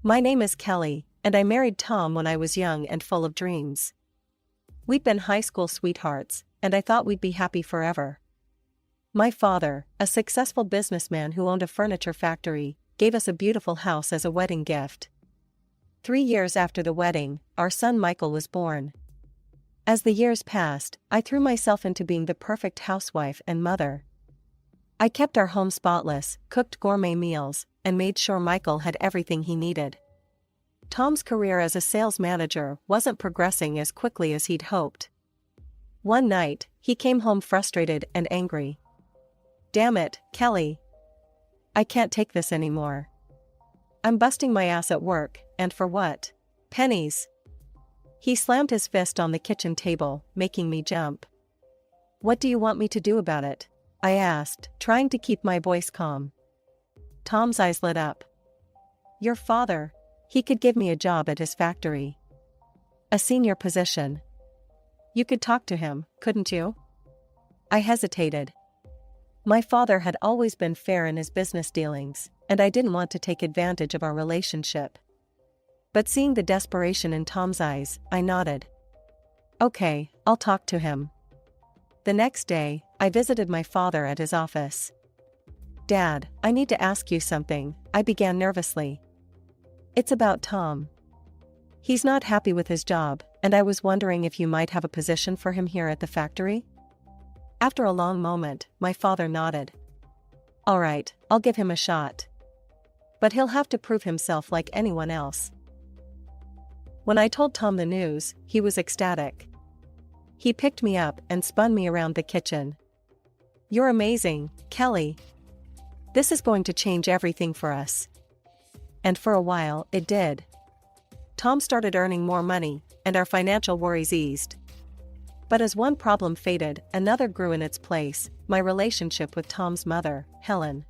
My name is Kelly, and I married Tom when I was young and full of dreams. We'd been high school sweethearts, and I thought we'd be happy forever. My father, a successful businessman who owned a furniture factory, gave us a beautiful house as a wedding gift. 3 years after the wedding, our son Michael was born. As the years passed, I threw myself into being the perfect housewife and mother. I kept our home spotless, cooked gourmet meals, and made sure Michael had everything he needed. Tom's career as a sales manager wasn't progressing as quickly as he'd hoped. One night, he came home frustrated and angry. "Damn it, Kelly. I can't take this anymore. I'm busting my ass at work, and for what? Pennies." He slammed his fist on the kitchen table, making me jump. "What do you want me to do about it?" I asked, trying to keep my voice calm. Tom's eyes lit up. "Your father. He could give me a job at his factory. A senior position. You could talk to him, couldn't you?" I hesitated. My father had always been fair in his business dealings, and I didn't want to take advantage of our relationship. But seeing the desperation in Tom's eyes, I nodded. "Okay, I'll talk to him." The next day, I visited my father at his office. "Dad, I need to ask you something," I began nervously. "It's about Tom. He's not happy with his job, and I was wondering if you might have a position for him here at the factory?" After a long moment, my father nodded. "All right, I'll give him a shot. But he'll have to prove himself like anyone else." When I told Tom the news, he was ecstatic. He picked me up and spun me around the kitchen. "You're amazing, Kelly. This is going to change everything for us." And for a while, it did. Tom started earning more money, and our financial worries eased. But as one problem faded, another grew in its place: my relationship with Tom's mother, Helen.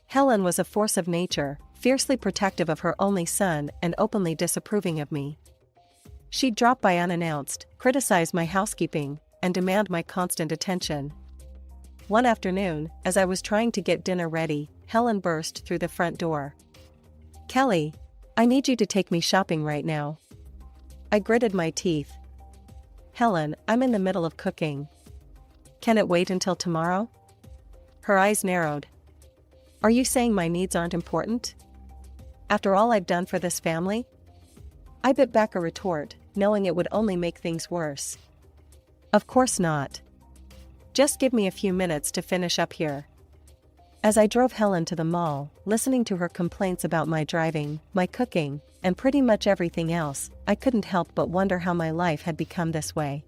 Helen was a force of nature, fiercely protective of her only son and openly disapproving of me. She'd drop by unannounced, criticize my housekeeping, and demand my constant attention. One afternoon, as I was trying to get dinner ready, Helen burst through the front door. "Kelly, I need you to take me shopping right now." I gritted my teeth. "Helen, I'm in the middle of cooking. Can it wait until tomorrow?" Her eyes narrowed. "Are you saying my needs aren't important? After all I've done for this family?" I bit back a retort, knowing it would only make things worse. "Of course not. Just give me a few minutes to finish up here." As I drove Helen to the mall, listening to her complaints about my driving, my cooking, and pretty much everything else, I couldn't help but wonder how my life had become this way.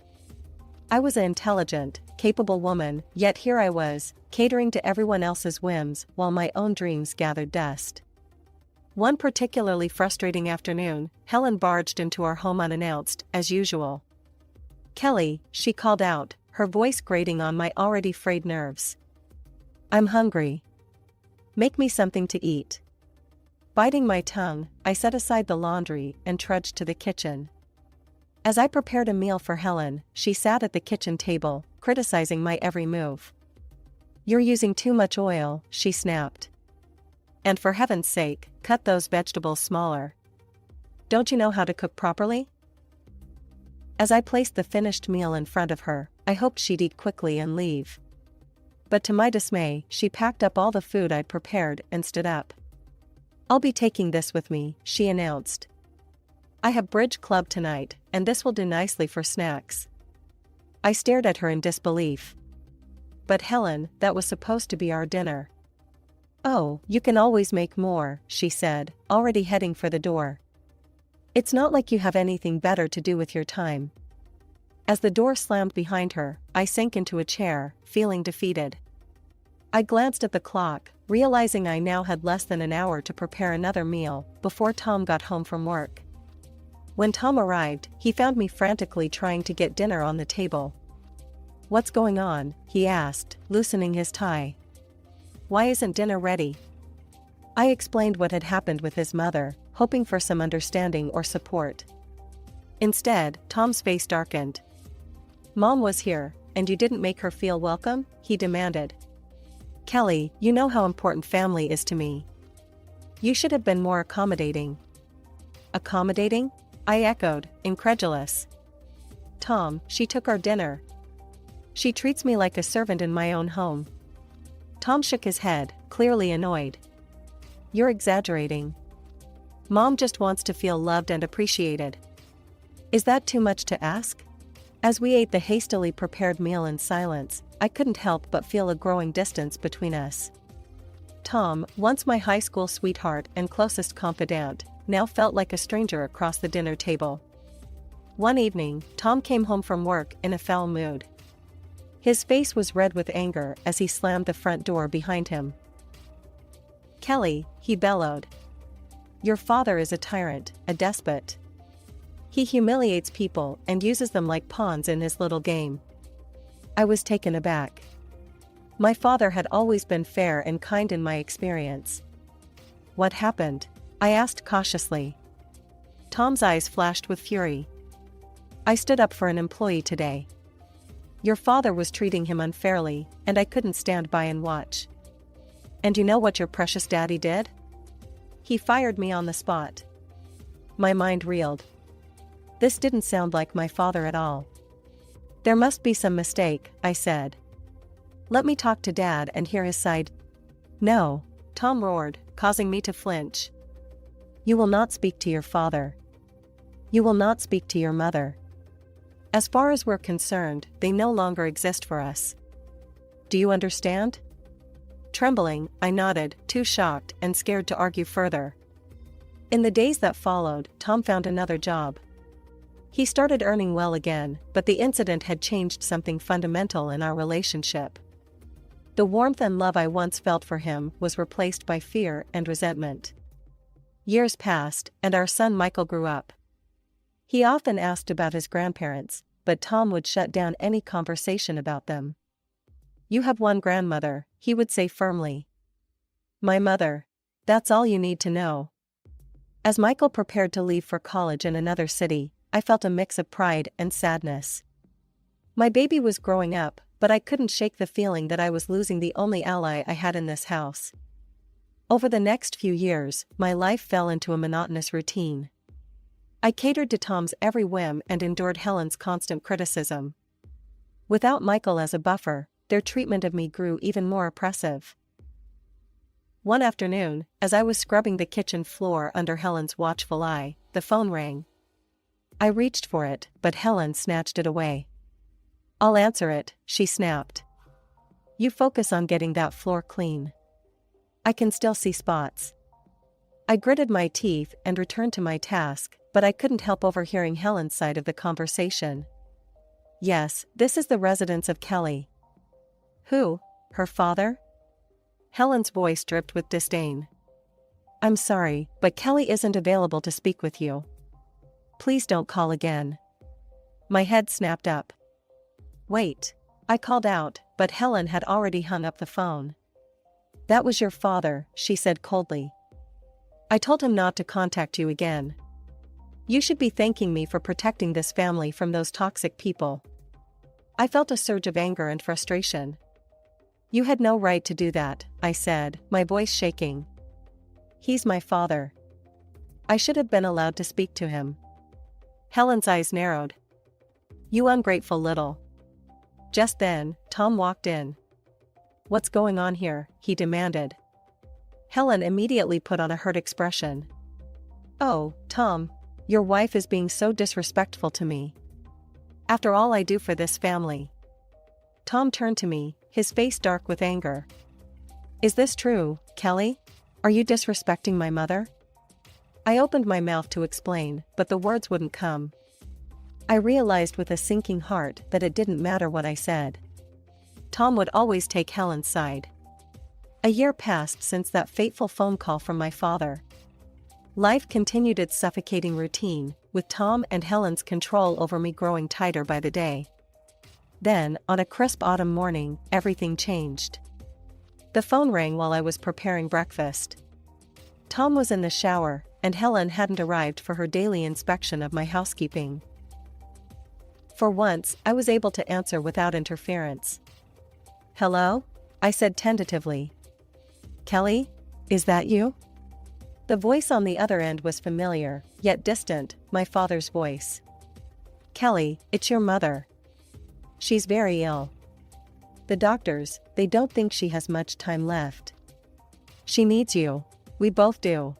I was an intelligent, capable woman, yet here I was, catering to everyone else's whims while my own dreams gathered dust. One particularly frustrating afternoon, Helen barged into our home unannounced, as usual. "Kelly," she called out, her voice grating on my already frayed nerves. "I'm hungry. Make me something to eat." Biting my tongue, I set aside the laundry and trudged to the kitchen. As I prepared a meal for Helen, she sat at the kitchen table, criticizing my every move. "You're using too much oil," she snapped. "And for heaven's sake, cut those vegetables smaller. Don't you know how to cook properly?" As I placed the finished meal in front of her, I hoped she'd eat quickly and leave. But to my dismay, she packed up all the food I'd prepared and stood up. "I'll be taking this with me," she announced. "I have bridge club tonight, and this will do nicely for snacks." I stared at her in disbelief. "But Helen, that was supposed to be our dinner." "Oh, you can always make more," she said, already heading for the door. "It's not like you have anything better to do with your time." As the door slammed behind her, I sank into a chair, feeling defeated. I glanced at the clock, realizing I now had less than an hour to prepare another meal before Tom got home from work. When Tom arrived, he found me frantically trying to get dinner on the table. "What's going on?" he asked, loosening his tie. "Why isn't dinner ready?" I explained what had happened with his mother, hoping for some understanding or support. Instead, Tom's face darkened. "Mom was here, and you didn't make her feel welcome?" he demanded. "Kelly, you know how important family is to me. You should have been more accommodating." Accommodating? I echoed, incredulous. Tom, she took our dinner. She treats me like a servant in my own home. Tom shook his head, clearly annoyed. You're exaggerating. Mom just wants to feel loved and appreciated. Is that too much to ask? As we ate the hastily prepared meal in silence, I couldn't help but feel a growing distance between us. Tom, once my high school sweetheart and closest confidant, now felt like a stranger across the dinner table. One evening, Tom came home from work in a foul mood. His face was red with anger as he slammed the front door behind him. Kelly, he bellowed. Your father is a tyrant, a despot. He humiliates people and uses them like pawns in his little game. I was taken aback. My father had always been fair and kind in my experience. What happened? I asked cautiously. Tom's eyes flashed with fury. I stood up for an employee today. Your father was treating him unfairly, and I couldn't stand by and watch. And you know what your precious daddy did? He fired me on the spot. My mind reeled. This didn't sound like my father at all. There must be some mistake, I said. Let me talk to Dad and hear his side. No, Tom roared, causing me to flinch. You will not speak to your father. You will not speak to your mother. As far as we're concerned, they no longer exist for us. Do you understand? Trembling, I nodded, too shocked and scared to argue further. In the days that followed, Tom found another job. He started earning well again, but the incident had changed something fundamental in our relationship. The warmth and love I once felt for him was replaced by fear and resentment. Years passed, and our son Michael grew up. He often asked about his grandparents, but Tom would shut down any conversation about them. You have one grandmother, he would say firmly. My mother. That's all you need to know. As Michael prepared to leave for college in another city, I felt a mix of pride and sadness. My baby was growing up, but I couldn't shake the feeling that I was losing the only ally I had in this house. Over the next few years, my life fell into a monotonous routine. I catered to Tom's every whim and endured Helen's constant criticism. Without Michael as a buffer, their treatment of me grew even more oppressive. One afternoon, as I was scrubbing the kitchen floor under Helen's watchful eye, the phone rang. I reached for it, but Helen snatched it away. I'll answer it, she snapped. You focus on getting that floor clean. I can still see spots. I gritted my teeth and returned to my task, but I couldn't help overhearing Helen's side of the conversation. Yes, this is the residence of Kelly. Who? Her father? Helen's voice dripped with disdain. I'm sorry, but Kelly isn't available to speak with you. Please don't call again. My head snapped up. Wait. I called out, but Helen had already hung up the phone. That was your father, she said coldly. I told him not to contact you again. You should be thanking me for protecting this family from those toxic people. I felt a surge of anger and frustration. You had no right to do that, I said, my voice shaking. He's my father. I should have been allowed to speak to him. Helen's eyes narrowed. You ungrateful little. Just then, Tom walked in. What's going on here? He demanded. Helen immediately put on a hurt expression. Oh, Tom, your wife is being so disrespectful to me. After all I do for this family. Tom turned to me, his face dark with anger. Is this true, Kelly? Are you disrespecting my mother? I opened my mouth to explain, but the words wouldn't come. I realized with a sinking heart that it didn't matter what I said. Tom would always take Helen's side. A year passed since that fateful phone call from my father. Life continued its suffocating routine, with Tom and Helen's control over me growing tighter by the day. Then, on a crisp autumn morning, everything changed. The phone rang while I was preparing breakfast. Tom was in the shower, and Helen hadn't arrived for her daily inspection of my housekeeping. For once, I was able to answer without interference. Hello? I said tentatively. Kelly? Is that you? The voice on the other end was familiar, yet distant, my father's voice. Kelly, it's your mother. She's very ill. The doctors, they don't think she has much time left. She needs you. We both do.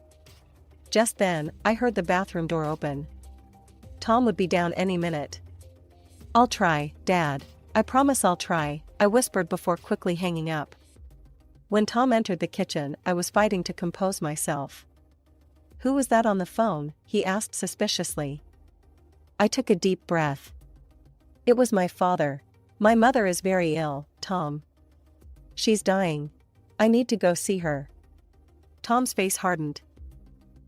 Just then, I heard the bathroom door open. Tom would be down any minute. I'll try, Dad. I promise I'll try, I whispered before quickly hanging up. When Tom entered the kitchen, I was fighting to compose myself. Who was that on the phone? He asked suspiciously. I took a deep breath. It was my father. My mother is very ill, Tom. She's dying. I need to go see her. Tom's face hardened.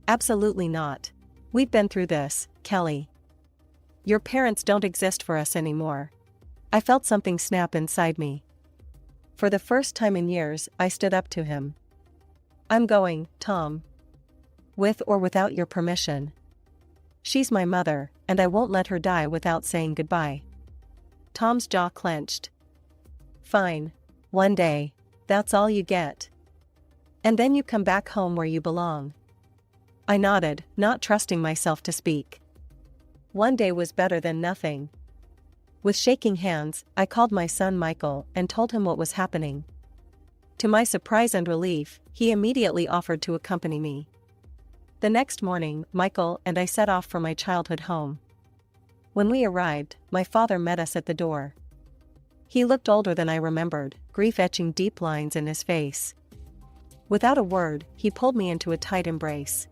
Absolutely not. We've been through this, Kelly. Your parents don't exist for us anymore. I felt something snap inside me. For the first time in years, I stood up to him. I'm going, Tom. With or without your permission. She's my mother, and I won't let her die without saying goodbye. Tom's jaw clenched. Fine. One day. That's all you get. And then you come back home where you belong. I nodded, not trusting myself to speak. One day was better than nothing. With shaking hands, I called my son Michael and told him what was happening. To my surprise and relief, he immediately offered to accompany me. The next morning, Michael and I set off for my childhood home. When we arrived, my father met us at the door. He looked older than I remembered, grief etching deep lines in his face. Without a word, he pulled me into a tight embrace.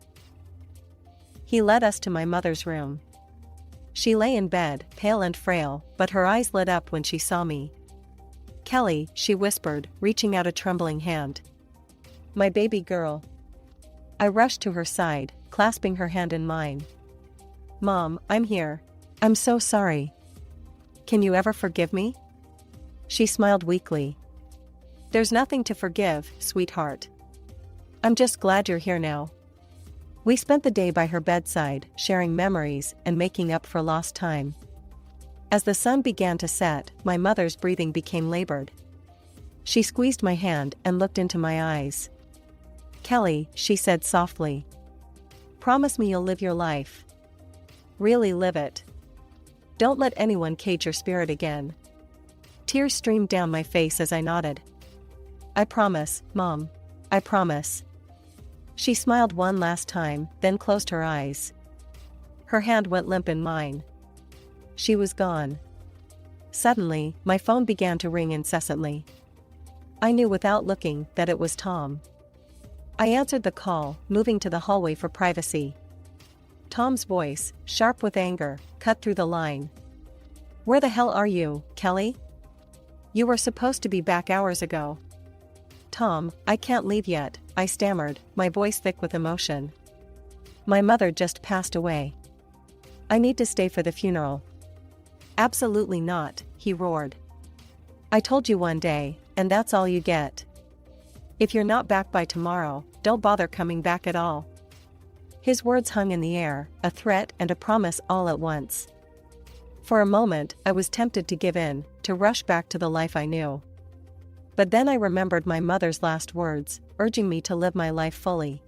He led us to my mother's room. She lay in bed, pale and frail, but her eyes lit up when she saw me. Kelly, she whispered, reaching out a trembling hand. My baby girl. I rushed to her side, clasping her hand in mine. Mom, I'm here. I'm so sorry. Can you ever forgive me? She smiled weakly. There's nothing to forgive, sweetheart. I'm just glad you're here now. We spent the day by her bedside, sharing memories and making up for lost time. As the sun began to set, my mother's breathing became labored. She squeezed my hand and looked into my eyes. Kelly, she said softly. Promise me you'll live your life. Really live it. Don't let anyone cage your spirit again. Tears streamed down my face as I nodded. I promise, Mom. I promise. She smiled one last time, then closed her eyes. Her hand went limp in mine. She was gone. Suddenly, my phone began to ring incessantly. I knew without looking that it was Tom. I answered the call, moving to the hallway for privacy. Tom's voice, sharp with anger, cut through the line. Where the hell are you, Kelly? You were supposed to be back hours ago. Tom, I can't leave yet, I stammered, my voice thick with emotion. My mother just passed away. I need to stay for the funeral. Absolutely not, he roared. I told you one day, and that's all you get. If you're not back by tomorrow, don't bother coming back at all. His words hung in the air, a threat and a promise all at once. For a moment, I was tempted to give in, to rush back to the life I knew. But then I remembered my mother's last words, urging me to live my life fully.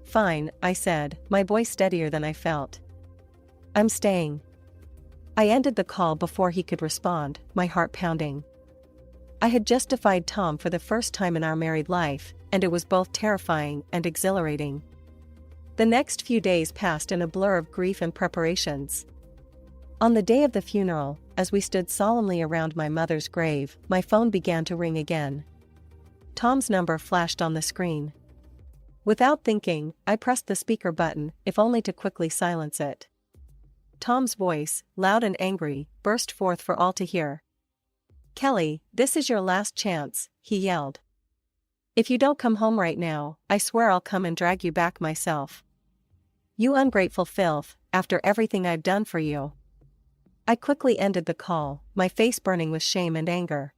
Fine, I said, my voice steadier than I felt. I'm staying. I ended the call before he could respond, my heart pounding. I had just defied Tom for the first time in our married life, and it was both terrifying and exhilarating. The next few days passed in a blur of grief and preparations. On the day of the funeral, as we stood solemnly around my mother's grave, my phone began to ring again. Tom's number flashed on the screen. Without thinking, I pressed the speaker button, if only to quickly silence it. Tom's voice, loud and angry, burst forth for all to hear. Kelly, this is your last chance, he yelled. If you don't come home right now, I swear I'll come and drag you back myself. You ungrateful filth, after everything I've done for you. I quickly ended the call, my face burning with shame and anger.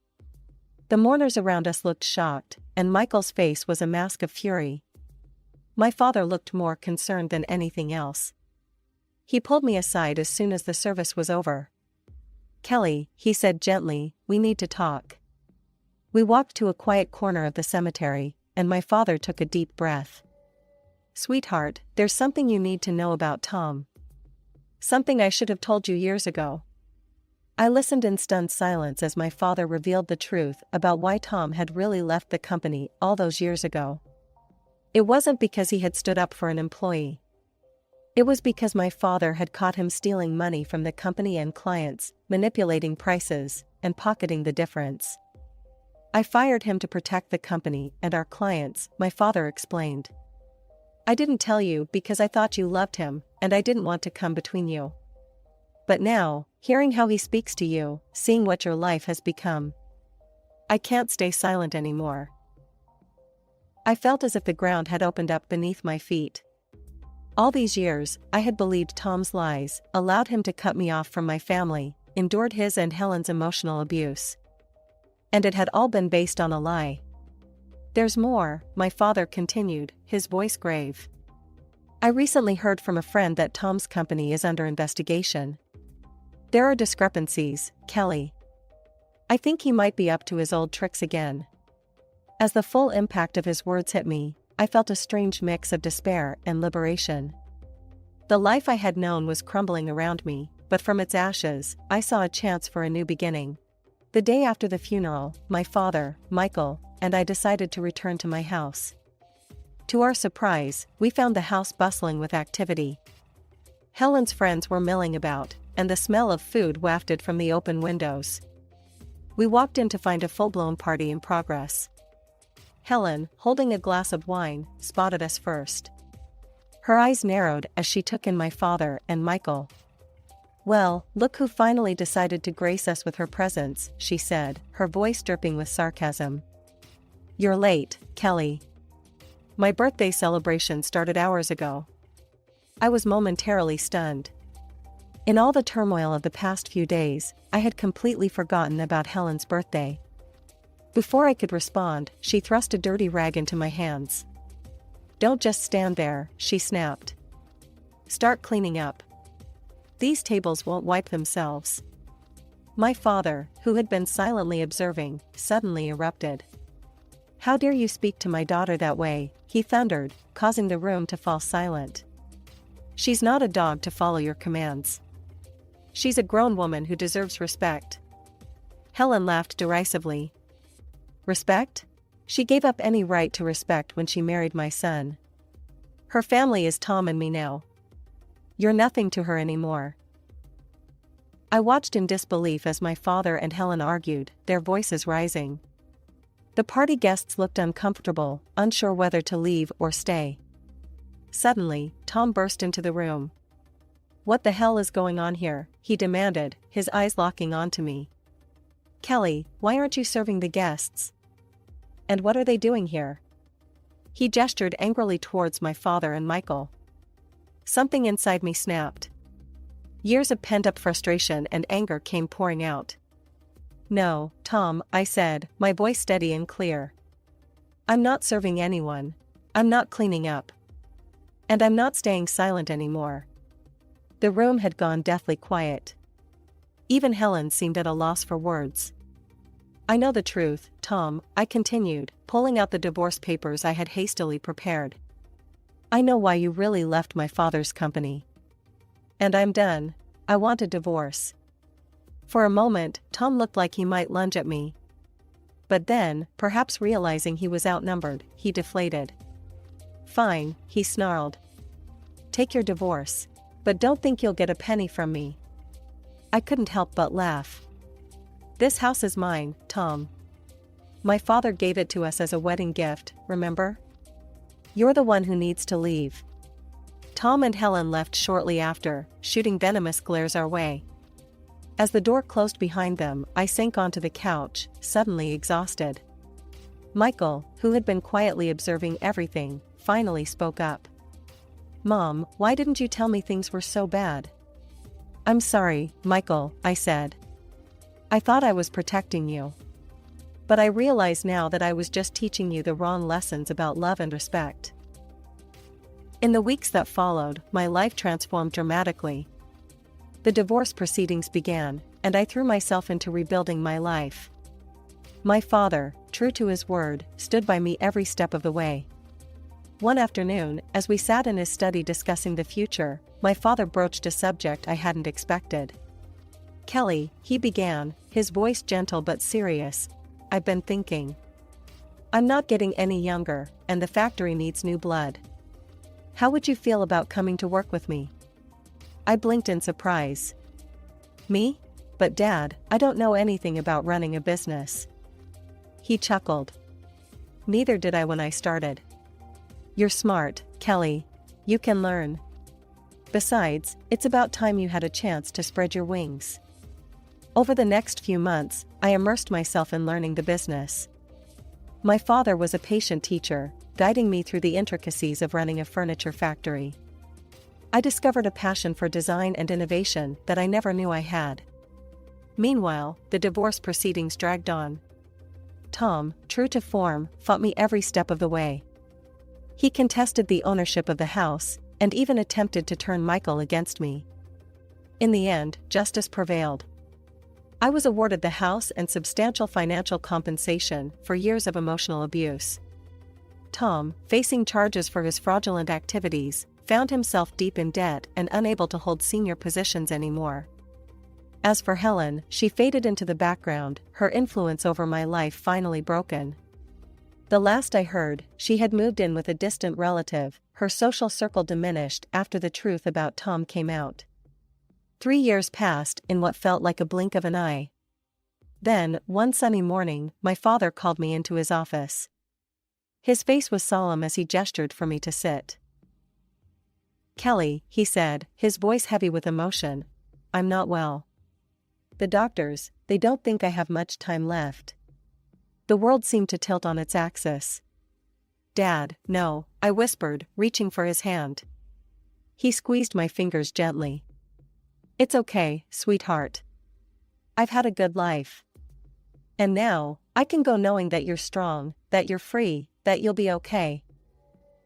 The mourners around us looked shocked, and Michael's face was a mask of fury. My father looked more concerned than anything else. He pulled me aside as soon as the service was over. Kelly, he said gently, we need to talk. We walked to a quiet corner of the cemetery, and my father took a deep breath. Sweetheart, there's something you need to know about Tom. Something I should have told you years ago. I listened in stunned silence as my father revealed the truth about why Tom had really left the company all those years ago. It wasn't because he had stood up for an employee. It was because my father had caught him stealing money from the company and clients, manipulating prices, and pocketing the difference. I fired him to protect the company and our clients, my father explained. I didn't tell you because I thought you loved him, and I didn't want to come between you. But now, hearing how he speaks to you, seeing what your life has become, I can't stay silent anymore. I felt as if the ground had opened up beneath my feet. All these years, I had believed Tom's lies, allowed him to cut me off from my family, endured his and Helen's emotional abuse. And it had all been based on a lie. There's more, my father continued, his voice grave. I recently heard from a friend that Tom's company is under investigation. There are discrepancies, Kelly. I think he might be up to his old tricks again. As the full impact of his words hit me, I felt a strange mix of despair and liberation. The life I had known was crumbling around me, but from its ashes, I saw a chance for a new beginning. The day after the funeral, my father, Michael, and I decided to return to my house. To our surprise, we found the house bustling with activity. Helen's friends were milling about, and the smell of food wafted from the open windows. We walked in to find a full-blown party in progress. Helen, holding a glass of wine, spotted us first. Her eyes narrowed as she took in my father and Michael. "Well, look who finally decided to grace us with her presence," she said, her voice dripping with sarcasm. "You're late, Kelly. My birthday celebration started hours ago." I was momentarily stunned. In all the turmoil of the past few days, I had completely forgotten about Helen's birthday. Before I could respond, she thrust a dirty rag into my hands. "Don't just stand there," she snapped. "Start cleaning up. These tables won't wipe themselves." My father, who had been silently observing, suddenly erupted. "How dare you speak to my daughter that way?" he thundered, causing the room to fall silent. "She's not a dog to follow your commands. She's a grown woman who deserves respect." Helen laughed derisively. "Respect? She gave up any right to respect when she married my son. Her family is Tom and me now. You're nothing to her anymore." I watched in disbelief as my father and Helen argued, their voices rising. The party guests looked uncomfortable, unsure whether to leave or stay. Suddenly, Tom burst into the room. "What the hell is going on here?" he demanded, his eyes locking onto me. "Kelly, why aren't you serving the guests? And what are they doing here?" He gestured angrily towards my father and Michael. Something inside me snapped. Years of pent-up frustration and anger came pouring out. "No, Tom," I said, my voice steady and clear. "I'm not serving anyone. I'm not cleaning up. And I'm not staying silent anymore." The room had gone deathly quiet. Even Helen seemed at a loss for words. "I know the truth, Tom," I continued, pulling out the divorce papers I had hastily prepared. "I know why you really left my father's company. And I'm done. I want a divorce." For a moment, Tom looked like he might lunge at me. But then, perhaps realizing he was outnumbered, he deflated. "Fine," he snarled. "Take your divorce. But don't think you'll get a penny from me." I couldn't help but laugh. "This house is mine, Tom. My father gave it to us as a wedding gift, remember? You're the one who needs to leave." Tom and Helen left shortly after, shooting venomous glares our way. As the door closed behind them, I sank onto the couch, suddenly exhausted. Michael, who had been quietly observing everything, finally spoke up. "Mom, why didn't you tell me things were so bad?" "I'm sorry, Michael," I said. "I thought I was protecting you. But I realize now that I was just teaching you the wrong lessons about love and respect." In the weeks that followed, my life transformed dramatically. The divorce proceedings began, and I threw myself into rebuilding my life. My father, true to his word, stood by me every step of the way. One afternoon, as we sat in his study discussing the future, my father broached a subject I hadn't expected. "Kelly," he began, his voice gentle but serious, "I've been thinking. I'm not getting any younger, and the factory needs new blood. How would you feel about coming to work with me?" I blinked in surprise. "Me? But Dad, I don't know anything about running a business." He chuckled. "Neither did I when I started. You're smart, Kelly. You can learn. Besides, it's about time you had a chance to spread your wings." Over the next few months, I immersed myself in learning the business. My father was a patient teacher, guiding me through the intricacies of running a furniture factory. I discovered a passion for design and innovation that I never knew I had. Meanwhile, the divorce proceedings dragged on. Tom, true to form, fought me every step of the way. He contested the ownership of the house, and even attempted to turn Michael against me. In the end, justice prevailed. I was awarded the house and substantial financial compensation for years of emotional abuse. Tom, facing charges for his fraudulent activities, found himself deep in debt and unable to hold senior positions anymore. As for Helen, she faded into the background, her influence over my life finally broken. The last I heard, she had moved in with a distant relative, her social circle diminished after the truth about Tom came out. 3 years passed in what felt like a blink of an eye. Then, one sunny morning, my father called me into his office. His face was solemn as he gestured for me to sit. "Kelly," he said, his voice heavy with emotion, "I'm not well. The doctors, they don't think I have much time left." The world seemed to tilt on its axis. "Dad, no," I whispered, reaching for his hand. He squeezed my fingers gently. "It's okay, sweetheart. I've had a good life. And now, I can go knowing that you're strong, that you're free, that you'll be okay."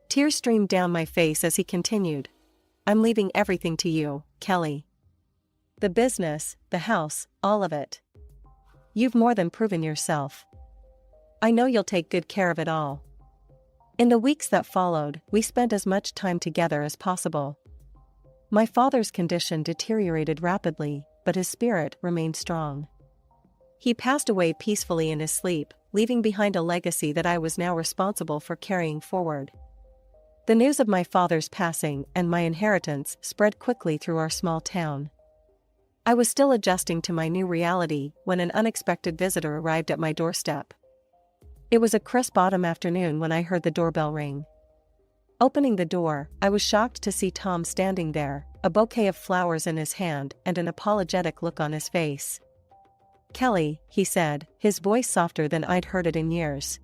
Tears streamed down my face as he continued. "I'm leaving everything to you, Kelly. The business, the house, all of it. You've more than proven yourself. I know you'll take good care of it all." In the weeks that followed, we spent as much time together as possible. My father's condition deteriorated rapidly, but his spirit remained strong. He passed away peacefully in his sleep, leaving behind a legacy that I was now responsible for carrying forward. The news of my father's passing and my inheritance spread quickly through our small town. I was still adjusting to my new reality when an unexpected visitor arrived at my doorstep. It was a crisp autumn afternoon when I heard the doorbell ring. Opening the door, I was shocked to see Tom standing there, a bouquet of flowers in his hand and an apologetic look on his face. "Kelly," he said, his voice softer than I'd heard it in years.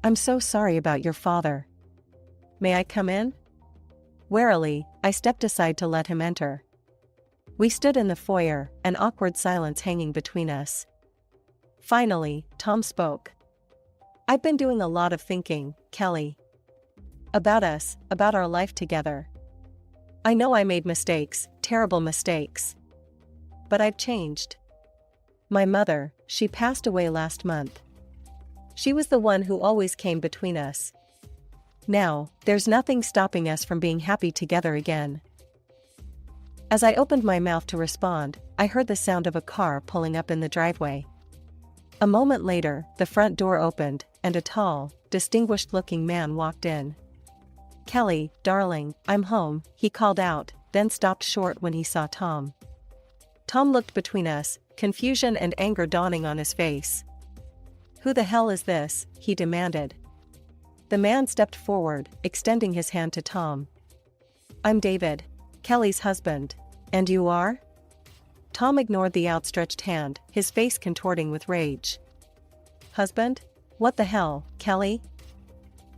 "I'm so sorry about your father. May I come in?" Warily, I stepped aside to let him enter. We stood in the foyer, an awkward silence hanging between us. Finally, Tom spoke. "I've been doing a lot of thinking, Kelly. About us, about our life together. I know I made mistakes, terrible mistakes. But I've changed. My mother, she passed away last month. She was the one who always came between us. Now, there's nothing stopping us from being happy together again." As I opened my mouth to respond, I heard the sound of a car pulling up in the driveway. A moment later, the front door opened, and a tall, distinguished-looking man walked in. "Kelly, darling, I'm home," he called out, then stopped short when he saw Tom. Tom looked between us, confusion and anger dawning on his face. "Who the hell is this?" he demanded. The man stepped forward, extending his hand to Tom. "I'm David, Kelly's husband. And you are?" Tom ignored the outstretched hand, his face contorting with rage. "Husband? What the hell, Kelly?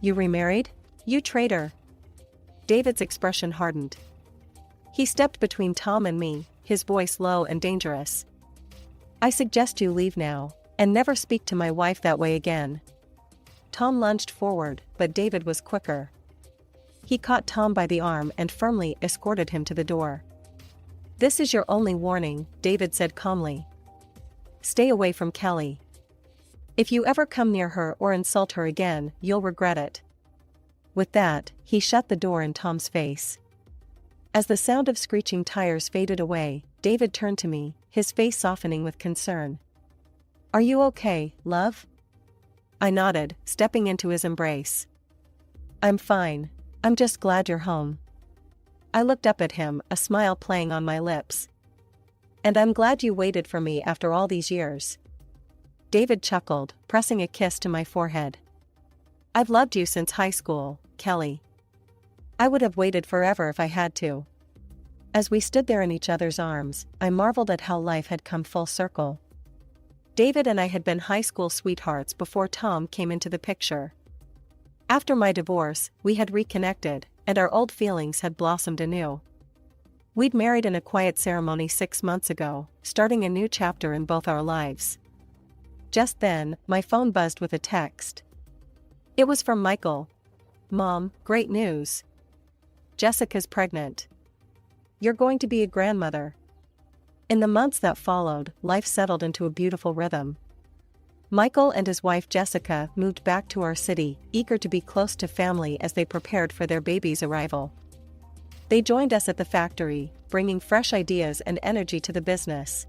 You remarried? You traitor!" David's expression hardened. He stepped between Tom and me, his voice low and dangerous. "I suggest you leave now, and never speak to my wife that way again." Tom lunged forward, but David was quicker. He caught Tom by the arm and firmly escorted him to the door. "This is your only warning," David said calmly. "Stay away from Kelly. If you ever come near her or insult her again, you'll regret it." With that, he shut the door in Tom's face. As the sound of screeching tires faded away, David turned to me, his face softening with concern. "Are you okay, love?" I nodded, stepping into his embrace. "I'm fine. I'm just glad you're home." I looked up at him, a smile playing on my lips. "And I'm glad you waited for me after all these years." David chuckled, pressing a kiss to my forehead. "I've loved you since high school, Kelly. I would have waited forever if I had to." As we stood there in each other's arms, I marveled at how life had come full circle. David and I had been high school sweethearts before Tom came into the picture. After my divorce, we had reconnected, and our old feelings had blossomed anew. We'd married in a quiet ceremony 6 months ago, starting a new chapter in both our lives. Just then, my phone buzzed with a text. It was from Michael. "Mom, great news. Jessica's pregnant. You're going to be a grandmother." In the months that followed, life settled into a beautiful rhythm. Michael and his wife Jessica moved back to our city, eager to be close to family as they prepared for their baby's arrival. They joined us at the factory, bringing fresh ideas and energy to the business.